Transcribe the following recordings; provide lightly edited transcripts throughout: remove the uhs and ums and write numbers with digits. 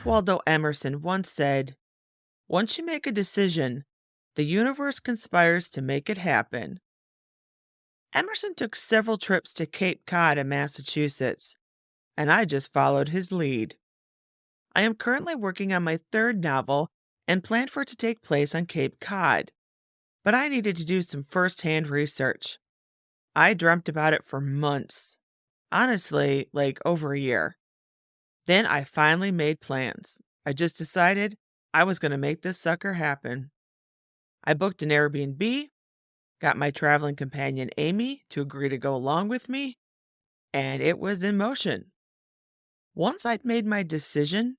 Waldo Emerson once said, "Once you make a decision, the universe conspires to make it happen." Emerson took several trips to Cape Cod in Massachusetts, and I just followed his lead. I am currently working on my third novel and plan for it to take place on Cape Cod, but I needed to do some first-hand research. I dreamt about it for months. Honestly, like over a year. Then I finally made plans. I just decided I was going to make this sucker happen. I booked an Airbnb, got my traveling companion Amy to agree to go along with me, and it was in motion. Once I'd made my decision,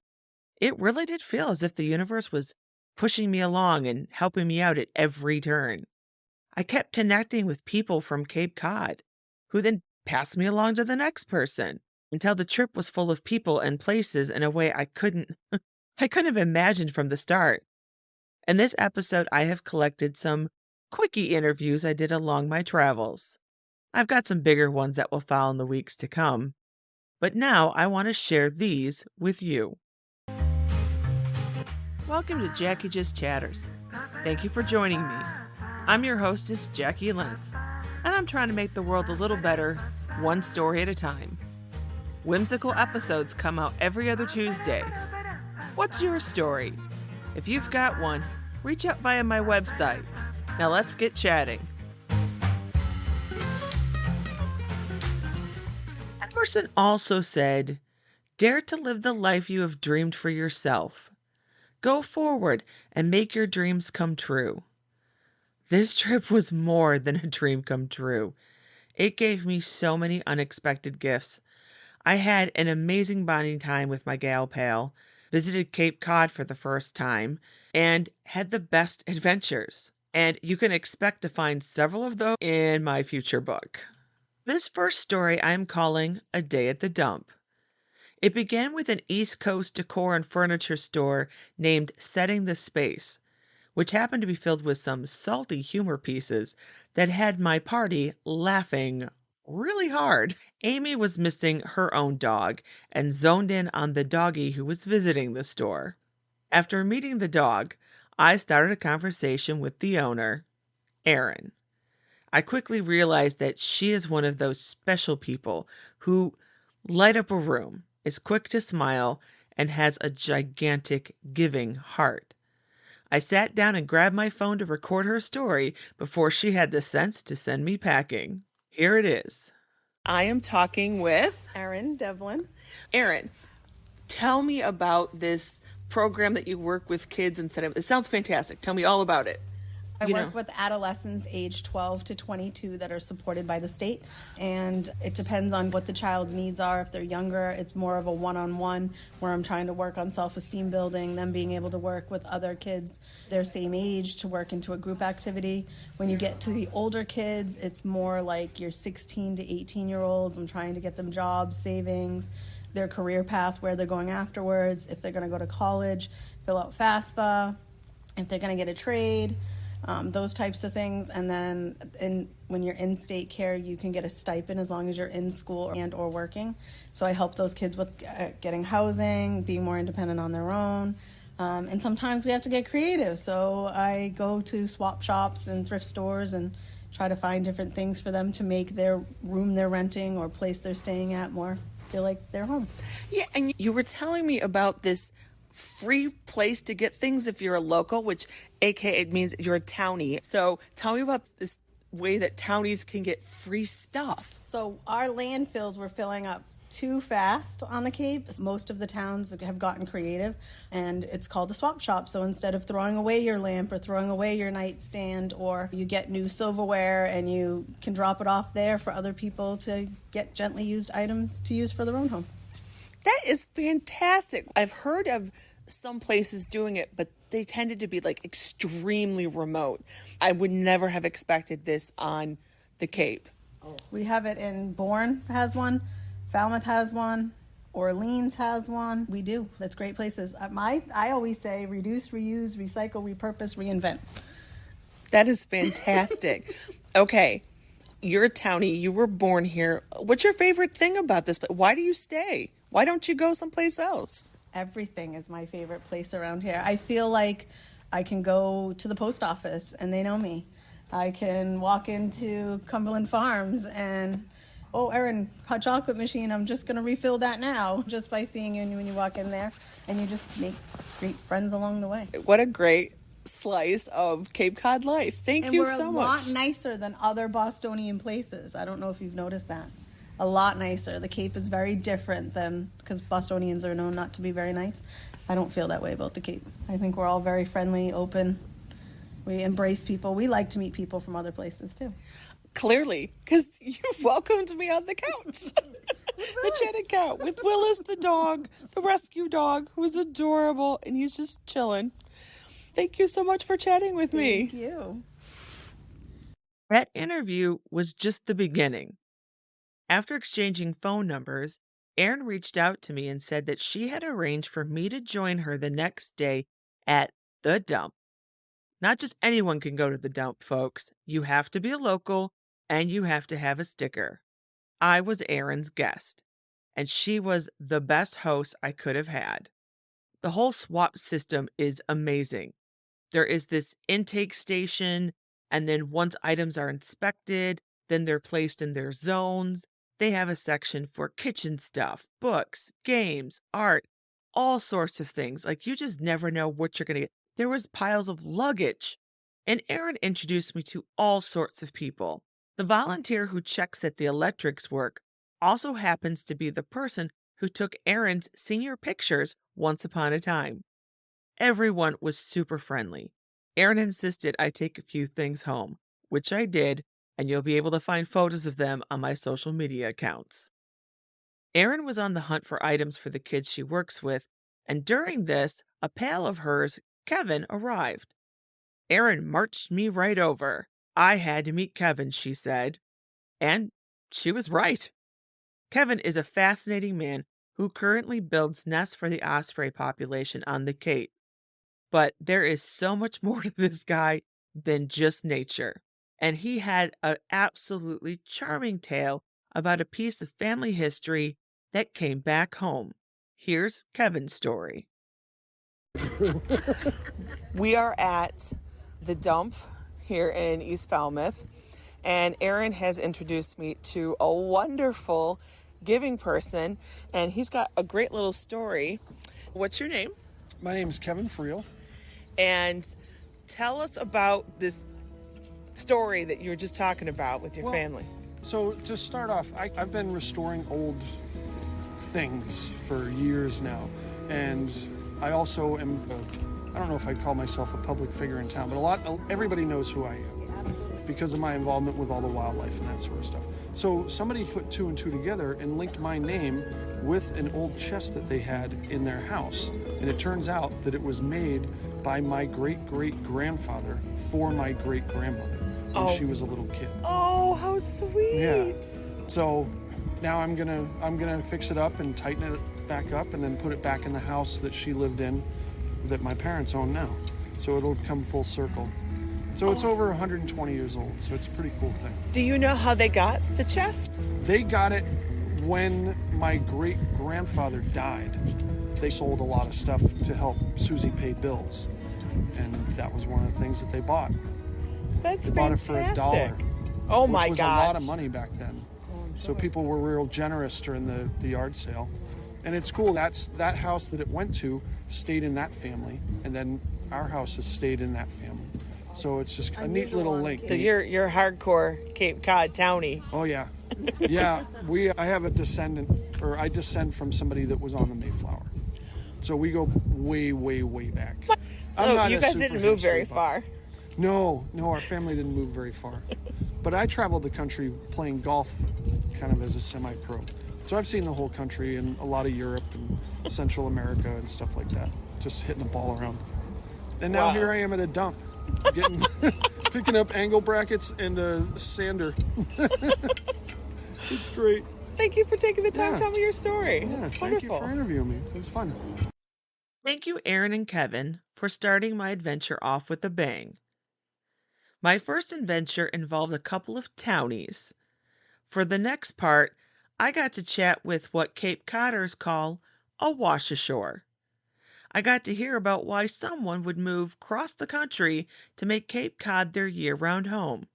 it really did feel as if the universe was pushing me along and helping me out at every turn. I kept connecting with people from Cape Cod, who then passed me along to the next person until the trip was full of people and places in a way I couldn't have imagined from the start. In this episode, I have collected some quickie interviews I did along my travels. I've got some bigger ones that will follow in the weeks to come. But now I want to share these with you. Welcome to Jacqui Just Chatters. Thank you for joining me. I'm your hostess, Jacqui Lents, and I'm trying to make the world a little better, one story at a time. Whimsical episodes come out every other Tuesday. What's your story? If you've got one, reach out via my website. Now let's get chatting. Emerson also said, "Dare to live the life you have dreamed for yourself. Go forward and make your dreams come true." This trip was more than a dream come true. It gave me so many unexpected gifts. I had an amazing bonding time with my gal pal, visited Cape Cod for the first time, and had the best adventures. And you can expect to find several of those in my future book. This first story I am calling A Day at the Dump. It began with an East Coast decor and furniture store named Setting the Space, which happened to be filled with some salty humor pieces that had my party laughing really hard. Amy was missing her own dog and zoned in on the doggie who was visiting the store. After meeting the dog, I started a conversation with the owner, Erin. I quickly realized that she is one of those special people who light up a room, is quick to smile, and has a gigantic giving heart. I sat down and grabbed my phone to record her story before she had the sense to send me packing. Here it is. I am talking with Erin Devlin. Erin. Tell me about this program that you work with kids and it sounds fantastic. Tell me all about it. I work with adolescents age 12 to 22 that are supported by the state, and it depends on what the child's needs are. If they're younger, it's more of a one-on-one where I'm trying to work on self-esteem building, them being able to work with other kids their same age to work into a group activity. When you get to the older kids, it's more like your 16 to 18-year-olds. I'm trying to get them jobs, savings, their career path, where they're going afterwards, if they're going to go to college, fill out FAFSA, if they're going to get a trade, those types of things. And then when you're in state care, you can get a stipend as long as you're in school and or working. So I help those kids with getting housing, being more independent on their own. And sometimes we have to get creative. So I go to swap shops and thrift stores and try to find different things for them to make their room they're renting or place they're staying at more feel like they're home. Yeah, and you were telling me about this free place to get things if you're a local, which aka means you're a townie. So tell me about this way that townies can get free stuff. So our landfills were filling up too fast on the Cape. Most of the towns have gotten creative, and it's called a swap shop. So instead of throwing away your lamp or throwing away your nightstand, or you get new silverware and you can drop it off there for other people to get gently used items to use for their own home. That is fantastic. I've heard of some places doing it, but they tended to be like extremely remote. I would never have expected this on the Cape. We have it in Bourne has one, Falmouth has one, Orleans has one. We do. That's great places. I always say reduce, reuse, recycle, repurpose, reinvent. That is fantastic. Okay, you're a townie. You were born here. What's your favorite thing about this? Why do you stay? Why don't you go someplace else? Everything is my favorite place around here. I feel like I can go to the post office and they know me. I can walk into Cumberland Farms and, oh, Erin, hot chocolate machine, I'm just going to refill that now, just by seeing you when you walk in there. And you just make great friends along the way. What a great slice of Cape Cod life. Thank you so much. And we're a lot nicer than other Bostonian places. I don't know if you've noticed that. A lot nicer. The Cape is very different than, because Bostonians are known not to be very nice. I don't feel that way about the Cape. I think we're all very friendly, open. We embrace people. We like to meet people from other places too. Clearly, because you welcomed me on the couch. The chatting couch with Willis the dog, the rescue dog, who is adorable, and he's just chilling. Thank you so much for chatting with me. Thank you. That interview was just the beginning. After exchanging phone numbers, Erin reached out to me and said that she had arranged for me to join her the next day at the dump. Not just anyone can go to the dump, folks. You have to be a local and you have to have a sticker. I was Erin's guest, and she was the best host I could have had. The whole swap system is amazing. There is this intake station, and then once items are inspected, then they're placed in their zones. They have a section for kitchen stuff, books, games, art, all sorts of things. Like, you just never know what you're going to get. There was piles of luggage, and Erin introduced me to all sorts of people. The volunteer who checks that the electrics work also happens to be the person who took Erin's senior pictures once upon a time. Everyone was super friendly. Erin insisted I take a few things home, which I did, and you'll be able to find photos of them on my social media accounts. Erin was on the hunt for items for the kids she works with, and during this, a pal of hers, Kevin, arrived. Erin marched me right over. I had to meet Kevin, she said. And she was right. Kevin is a fascinating man who currently builds nests for the osprey population on the Cape. But there is so much more to this guy than just nature. And he had an absolutely charming tale about a piece of family history that came back home. Here's Kevin's story. We are at the dump here in East Falmouth, and Erin has introduced me to a wonderful giving person, and he's got a great little story. What's your name? My name is Kevin Friel. And tell us about this story that you were just talking about with your family. So to start off, I've been restoring old things for years now, and I also am, I don't know if I'd call myself a public figure in town, but everybody knows who I am because of my involvement with all the wildlife and that sort of stuff. So somebody put two and two together and linked my name with an old chest that they had in their house, and it turns out that it was made by my great-great-grandfather for my great-grandmother when she was a little kid. Oh, how sweet. Yeah. So now I'm gonna fix it up and tighten it back up and then put it back in the house that she lived in that my parents own now. So it'll come full circle. So it's over 120 years old, so it's a pretty cool thing. Do you know how they got the chest? They got it when my great-grandfather died. They sold a lot of stuff to help Susie pay bills, and that was one of the things that they bought. That's They bought it fantastic. for $1. Oh my Which was gosh. a lot of money back then. So people were real generous during the yard sale. And it's cool, that house that it went to stayed in that family, and then our house has stayed in that family. So it's just a neat little link. So you're hardcore Cape Cod townie. Oh yeah. Yeah, I have a descendant, or I descend from somebody that was on the Mayflower. So we go way, way, way back. So you guys didn't move very far. No, our family didn't move very far. But I traveled the country playing golf kind of as a semi-pro. So I've seen the whole country and a lot of Europe and Central America and stuff like that. Just hitting the ball around. And now here I am at a dump, picking up angle brackets and a sander. It's great. Thank you for taking the time to tell me your story. Yeah, It's thank you wonderful. for interviewing me. It was fun. Thank you, Erin and Kevin, for starting my adventure off with a bang. My first adventure involved a couple of townies. For the next part, I got to chat with what Cape Codders call a wash ashore. I got to hear about why someone would move across the country to make Cape Cod their year-round home.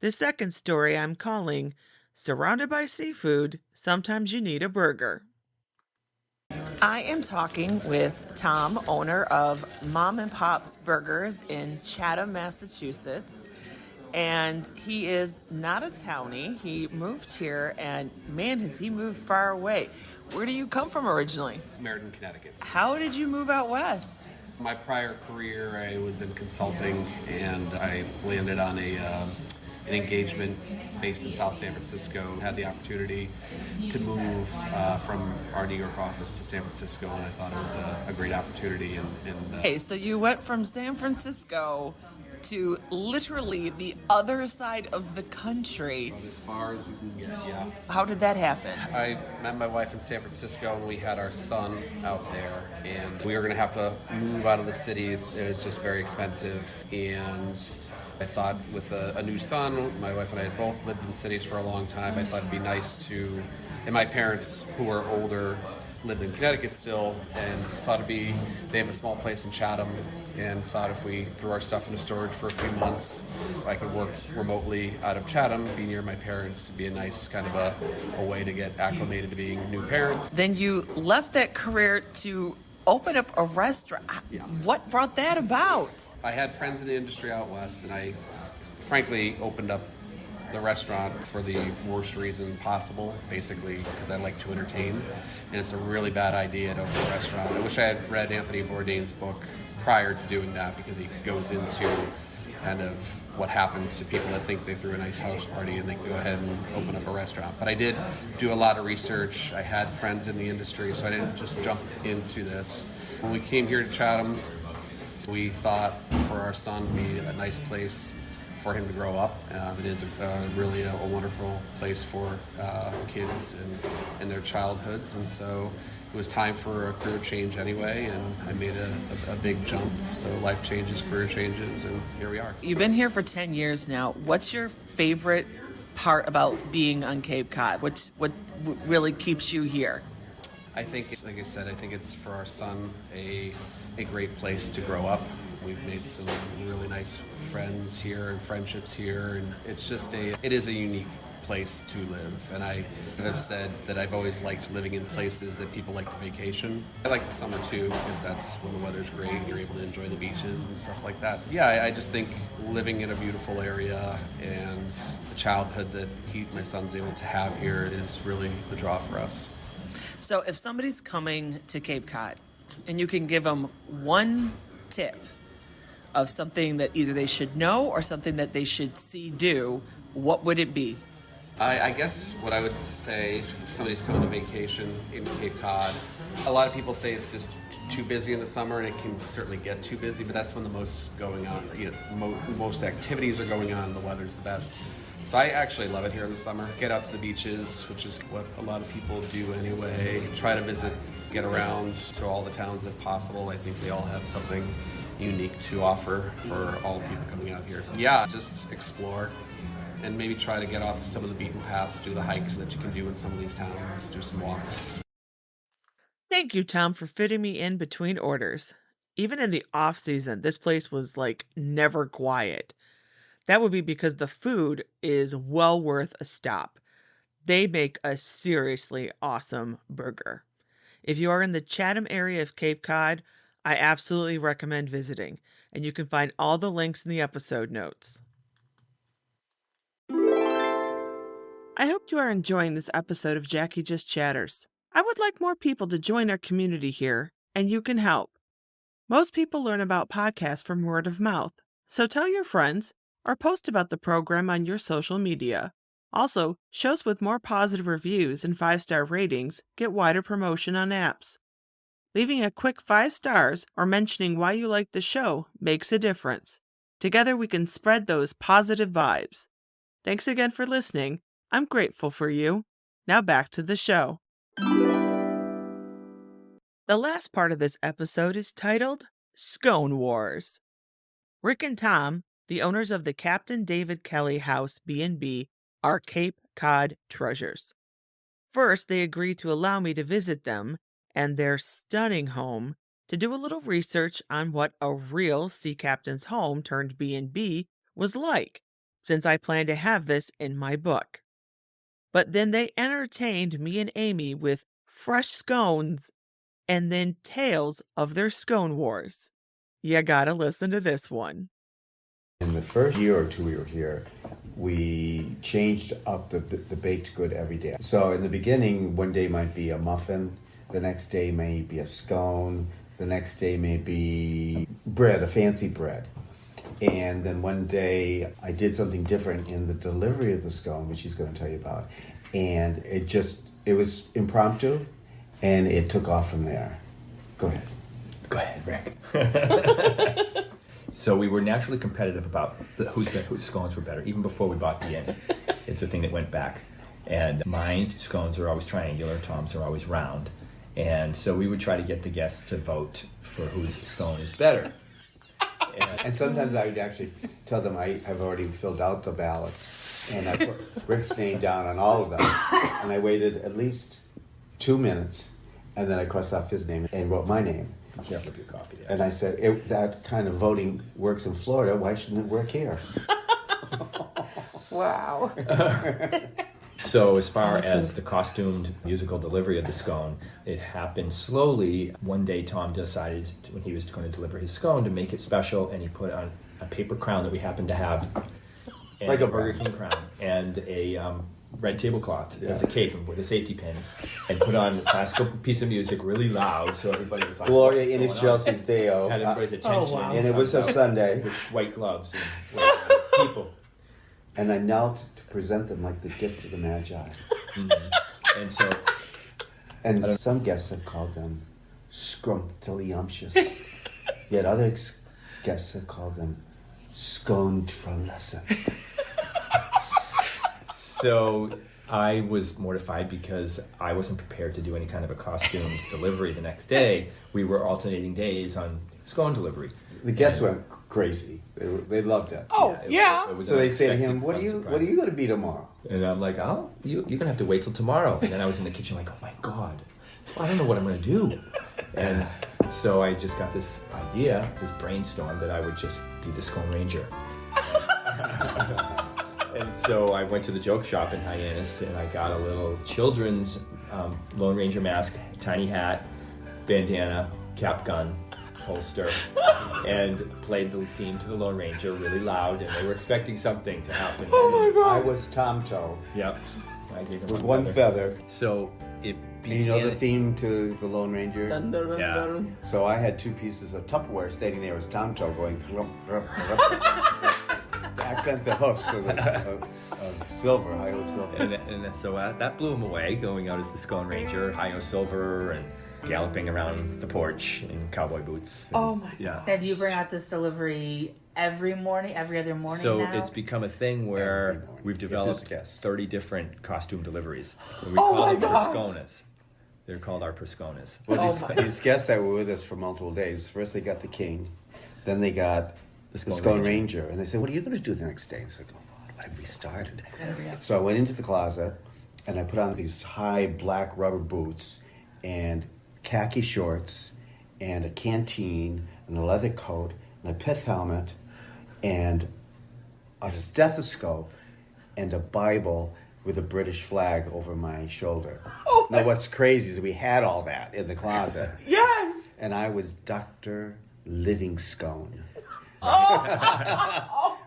The second story I'm calling Surrounded by Seafood, Sometimes You Need a Burger. I am talking with Tom, owner of Mom and Pop's Burgers in Chatham, Massachusetts. And he is not a townie. He moved here, and man, has he moved far away. Where do you come from originally? Meriden, Connecticut. How did you move out west? My prior career, I was in consulting, and I landed on an engagement based in South San Francisco. Had the opportunity to move from our New York office to San Francisco, and I thought it was a great opportunity. Okay, so you went from San Francisco to literally the other side of the country. As far as you can get, yeah. How did that happen? I met my wife in San Francisco, and we had our son out there, and we were going to have to move out of the city. It was just very expensive, and I thought with a new son, my wife and I had both lived in cities for a long time. I thought it'd be nice to, and my parents, who are older, lived in Connecticut still, and thought they have a small place in Chatham, and thought if we threw our stuff into storage for a few months, I could work remotely out of Chatham, be near my parents. It'd be a nice kind of a way to get acclimated to being new parents. Then you left that career to open up a restaurant. Yeah. What brought that about? I had friends in the industry out west, and I frankly opened up the restaurant for the worst reason possible, basically because I like to entertain, and it's a really bad idea to open a restaurant. I wish I had read Anthony Bourdain's book prior to doing that, because he goes into kind of what happens to people that think they threw a nice house party and they can go ahead and open up a restaurant. But I did do a lot of research. I had friends in the industry, so I didn't just jump into this. When we came here to Chatham, we thought for our son to be a nice place for him to grow up. It is really a wonderful place for kids and their childhoods, and so it was time for a career change anyway, and I made a big jump. So life changes, career changes, and here we are. You've been here for 10 years now. What's your favorite part about being on Cape Cod? What really keeps you here? I think, like I said, I think it's for our son a great place to grow up. We've made some really nice friends here and friendships here, and it is a unique place to live. And I have said that I've always liked living in places that people like to vacation. I like the summer too, because that's when the weather's great and you're able to enjoy the beaches and stuff like that. So yeah, I just think living in a beautiful area and the childhood that my son's able to have here is really the draw for us. So if somebody's coming to Cape Cod and you can give them one tip of something that either they should know or something that they should do, what would it be? I guess what I would say, if somebody's coming to vacation in Cape Cod, a lot of people say it's just too busy in the summer, and it can certainly get too busy, but that's when the most going on, most activities are going on, the weather's the best. So I actually love it here in the summer. Get out to the beaches, which is what a lot of people do anyway. Try to visit, get around to all the towns if possible. I think they all have something unique to offer for all people coming out here. Yeah, just explore and maybe try to get off some of the beaten paths, do the hikes that you can do in some of these towns, do some walks. Thank you, Tom, for fitting me in between orders. Even in the off season, this place was like never quiet. That would be because the food is well worth a stop. They make a seriously awesome burger. If you are in the Chatham area of Cape Cod, I absolutely recommend visiting, and you can find all the links in the episode notes. I hope you are enjoying this episode of Jacqui Just Chatters. I would like more people to join our community here, and you can help. Most people learn about podcasts from word of mouth, so tell your friends or post about the program on your social media. Also, shows with more positive reviews and 5-star ratings get wider promotion on apps. Leaving a quick 5 stars or mentioning why you like the show makes a difference. Together we can spread those positive vibes. Thanks again for listening. I'm grateful for you. Now back to the show. The last part of this episode is titled Scone Wars. Rick and Tom, the owners of the Captain David Kelly House B&B, are Cape Cod treasures. First, they agreed to allow me to visit them and their stunning home to do a little research on what a real sea captain's home turned B&B was like, since I plan to have this in my book. But then they entertained me and Amy with fresh scones and then tales of their scone wars. You gotta listen to this one. In the first year or two we were here, we changed up the baked good every day. So in the beginning, one day might be a muffin, the next day may be a scone, the next day may be bread, a fancy bread. And then one day I did something different in the delivery of the scone, which he's going to tell you about. And it was impromptu, and it took off from there. Go ahead. Go ahead, Rick. So we were naturally competitive about whose scones were better, even before we bought the inn. It's a thing that went back. And my scones are always triangular, Tom's are always round. And so we would try to get the guests to vote for whose scone is better. And sometimes I would actually tell them I've already filled out the ballots, and I put Rick's name down on all of them. And I waited at least 2 minutes, and then I crossed off his name and wrote my name. Be careful with your coffee there. And I said, that kind of voting works in Florida. Why shouldn't it work here? Wow. So as far as the costumed musical delivery of the scone, it happened slowly. One day Tom decided when he was going to deliver his scone to make it special, and he put on a paper crown that we happened to have, and like a Burger King crown, and a red tablecloth as a cape with a safety pin, and put on a classical piece of music really loud so everybody was like, Gloria in excelsis Deo. had everybody's attention. wow. And it was a Sunday. With white gloves and white people. And I knelt to present them like the gift of the Magi. Mm-hmm. And so... And some guests have called them scrumptious. Yet other guests have called them scone-trolescent. So I was mortified because I wasn't prepared to do any kind of a costumed delivery the next day. We were alternating days on scone delivery. The guests went crazy. They loved it. Oh, yeah. It was So an they say to him, unexpected what are surprise. you going to be tomorrow? And I'm like, oh, you're going to have to wait till tomorrow. And then I was in the kitchen like, oh my God, I don't know what I'm going to do. And so I just got this idea, this brainstorm, that I would just be the Scone Ranger. And so I went to the joke shop in Hyannis, and I got a little children's Lone Ranger mask, tiny hat, bandana, cap gun, holster, and played the theme to the Lone Ranger really loud, and they were expecting something to happen. Oh my God. I was Tom Toe Yep. I gave them with one feather. So it And began... you know the theme to the Lone Ranger? Dun, dun, dun, Yeah. dun. So I had 2 pieces of Tupperware standing there as Tom Toe going to accent the hoofs of silver, high-o silver. And so that blew him away, going out as the Scone Ranger, high-o silver, and galloping around the porch in cowboy boots. And, Oh my yeah. Now, do you bring out this delivery every morning, every other morning So now? it's become a thing Every where morning, we've if there's developed guests. 30 different costume deliveries. And we Oh call my them gosh. personas. They're called our personas. Well, Oh my- these guests that were with us for multiple days, first they got the king, then they got the Scone Scone Ranger. Ranger. And they said, what are you going to do the next day? And I said, oh, what have we started? So I went into the closet, and I put on these high black rubber boots, and khaki shorts, and a canteen, and a leather coat, and a pith helmet, and a stethoscope, and a Bible with a British flag over my shoulder. Oh Now, what's crazy is we had all that in the closet, Yes. and I was Dr. Livingstone.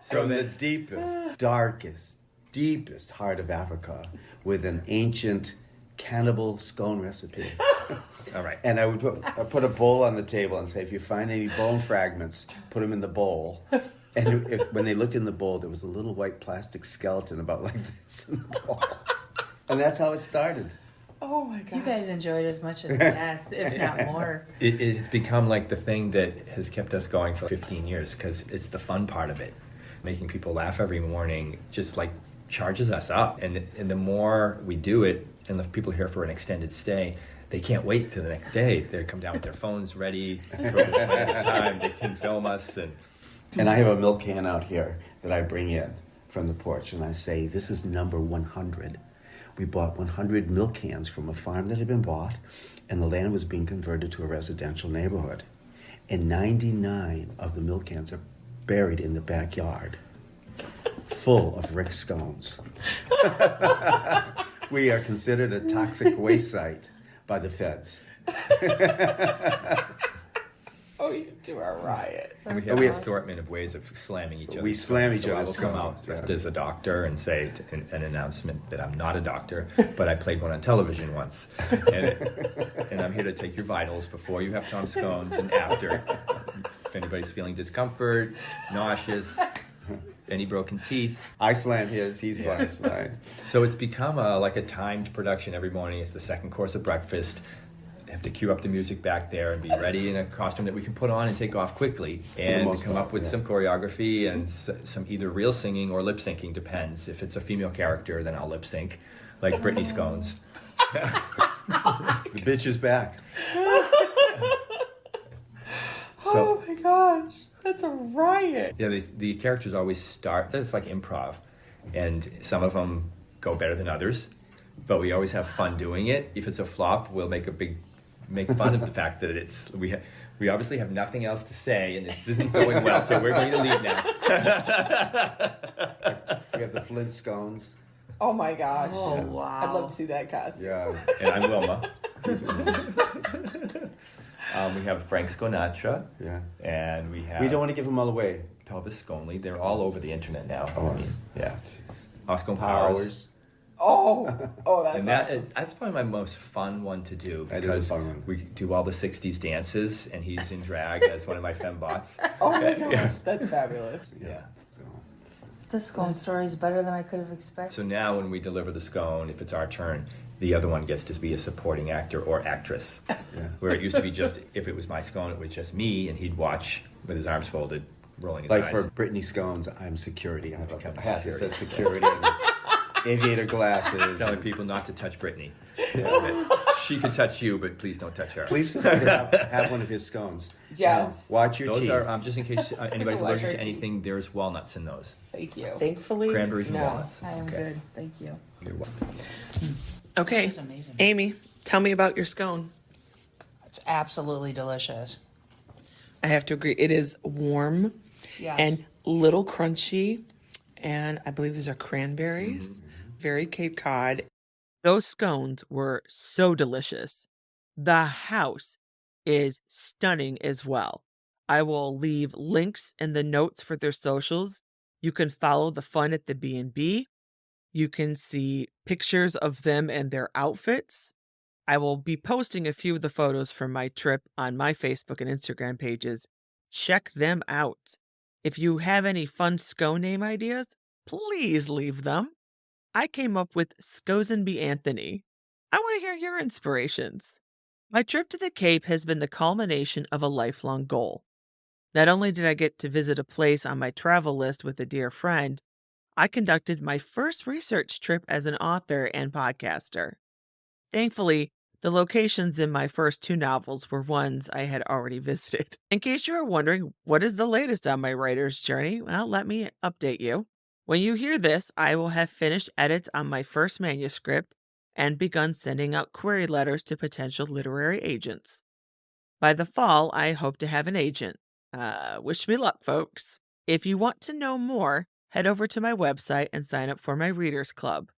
From the deepest, darkest, deepest heart of Africa with an ancient cannibal scone recipe. All right. And I would put a bowl on the table and say, if you find any bone fragments, put them in the bowl. And when they looked in the bowl, there was a little white plastic skeleton about like this in the bowl. And that's how it started. Oh my you gosh. guys enjoyed as much as the best, if not more. It's become like the thing that has kept us going for 15 years because it's the fun part of it. Making people laugh every morning just like charges us up. And the more we do it and the people here for an extended stay, they can't wait till the next day. They come down with their phones ready for the next time. They can film us. And I have a milk can out here that I bring in from the porch. And I say, this is number 100. We bought 100 milk cans from a farm that had been bought, and the land was being converted to a residential neighborhood. and 99 of the milk cans are buried in the backyard, full of Rick scones. We are considered a toxic waste site by the feds. Oh, you two are a riot. And we have an assortment of ways of slamming each other. We slam each I will other's come out scones, dressed yeah. as a doctor and say an announcement that I'm not a doctor, but I played one on television once. And I'm here to take your vitals before you have Tom scones and after. If anybody's feeling discomfort, nauseous, any broken teeth. I slam his, he slams mine. So it's become like a timed production every morning. It's the second course of breakfast. Have to cue up the music back there and be ready in a costume that we can put on and take off quickly, and come up with some choreography and some either real singing or lip syncing, depends. If it's a female character, then I'll lip sync, like Britney Scones. The bitch is back. Oh my gosh, that's a riot. Yeah, the characters always start. It's like improv, and some of them go better than others, but we always have fun doing it. If it's a flop, we'll make fun of the fact that we obviously have nothing else to say, and this isn't going well, so we're going to leave now. We have the Flint scones. Oh my gosh. Oh, wow. I'd love to see that costume. Yeah. And I'm Wilma. We have Frank Sconatra. Yeah. And we have... We don't want to give them all away. Pelvis Sconley. They're all over the internet now. Oh, I mean, yeah. Oscar Powers. Powers. Oh, that's And awesome. that's probably my most fun one to do. That is a because fun one. we do all the 60s dances, and he's in drag as one of my fembots. Oh my gosh, that's fabulous. Yeah. The scone story is better than I could have expected. So now when we deliver the scone, if it's our turn, the other one gets to be a supporting actor or actress. Yeah. Where it used to be just, if it was my scone, it was just me, and he'd watch with his arms folded, rolling his Like eyes. for Britney Scones, I'm security. I have Become a hat that security. says security and aviator glasses. Telling people not to touch Britney. She can touch you, but please don't touch her. Please feel free to have one of his scones. Yes. Now, watch your Those teeth. are, just in case anybody's Watch allergic our to teeth. anything, there's walnuts in those. Thank you. Thankfully, Cranberries and no. walnuts. I am Okay. good. Thank you. You're welcome. Okay, That's amazing. Amy, tell me about your scone. It's absolutely delicious. I have to agree. It is warm Yeah. and little crunchy, and I believe these are cranberries. Very Cape Cod. Those scones were so delicious. The house is stunning as well. I will leave links in the notes for their socials. You can follow the fun at the B&B. You can see pictures of them and their outfits. I will be posting a few of the photos from my trip on my Facebook and Instagram pages. Check them out. If you have any fun scone name ideas, please leave them. I came up with Scozenby Anthony. I want to hear your inspirations. My trip to the Cape has been the culmination of a lifelong goal. Not only did I get to visit a place on my travel list with a dear friend, I conducted my first research trip as an author and podcaster. Thankfully, the locations in my first 2 novels were ones I had already visited. In case you are wondering what is the latest on my writer's journey, well, let me update you. When you hear this, I will have finished edits on my first manuscript and begun sending out query letters to potential literary agents. By the fall, I hope to have an agent. Wish me luck, folks. If you want to know more, head over to my website and sign up for my Readers Club.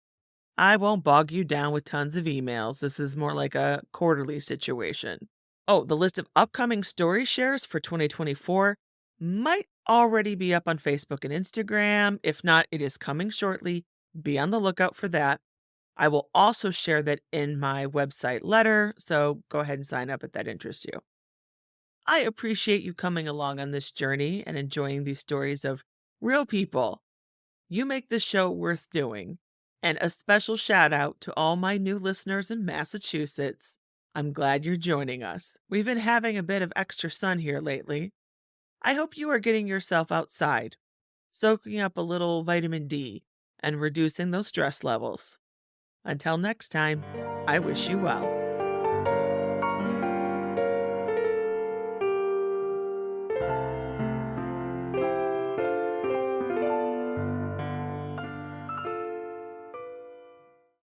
I won't bog you down with tons of emails. This is more like a quarterly situation. Oh, the list of upcoming story shares for 2024 might already be up on Facebook and Instagram. If not, it is coming shortly. Be on the lookout for that. I will also share that in my website letter, so go ahead and sign up if that interests you. I appreciate you coming along on this journey and enjoying these stories of real people. You make this show worth doing. And a special shout out to all my new listeners in Massachusetts. I'm glad you're joining us. We've been having a bit of extra sun here lately. I hope you are getting yourself outside, soaking up a little vitamin D, and reducing those stress levels. Until next time, I wish you well.